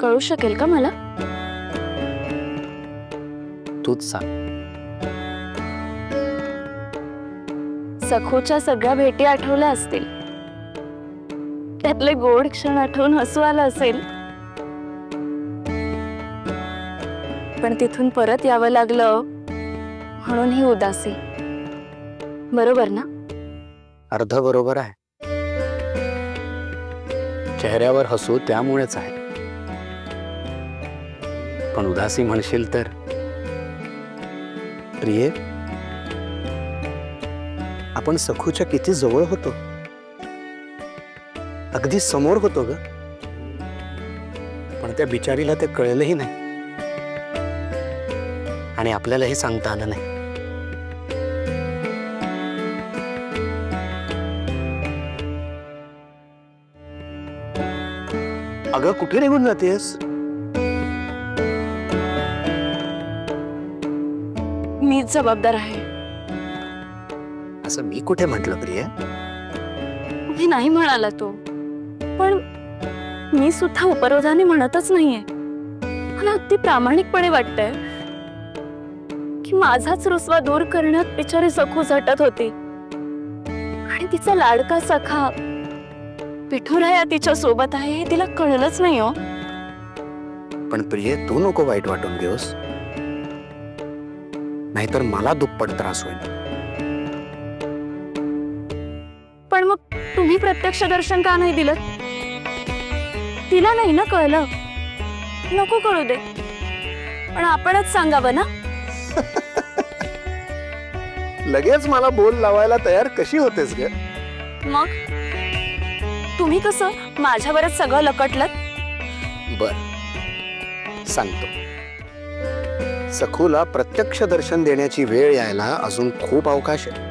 कळू शकेल का मला? तूच सांग. सखूच्या सगळ्या भेटी आठवल्या असतील, त्यातले गोड क्षण आठवून हसू आलं असेल, पण तिथून परत यावं लागलं म्हणून ही उदासी. बरोबर ना? अर्ध बरोबर आहे. चेहऱ्यावर हसू त्यामुळेच आहे, पण उदासी म्हणशील तर प्रिये, आपण सखूच्या किती जवळ होतो, अगदी समोर होतो ग. पण त्या बिचारीला ते कळलंही नाही आणि आपल्यालाही सांगता आलं नाही. अगं, कुठे निघून जातेस? मीच जबाबदार आहे. असं मी कुठे म्हटलं प्रिय? मी नाही म्हणाला तो, पण मी सुद्धा उपरोधाने म्हणतच नाहीये. मला अगदी प्रामाणिकपणे वाटतंय की माझाच रुसवा दूर करण्यात बिचारी सखू झटत होती आणि तिचा लाडका सखा पिठोराया तिच्या सोबत आहे हे तिला कळलंच नाही हो. पण प्रिय, तू नको वाईट वाटून घेऊस, नाहीतर मला दुप्पट त्रास होईल. पण मग तुम्ही प्रत्यक्ष दर्शन का नाही दिलं? तिला नाही ना कळलं, नको कळू दे, पण आपणच सांगावं ना. लगेच मला बोल लावायला तयार कशी होतेस ग? मग तुम्ही कसं माझ्यावरच सगळं लकटलत? बर, सांगतो. सखूला प्रत्यक्ष दर्शन देण्याची वेळ यायला अजून खूप अवकाश आहे.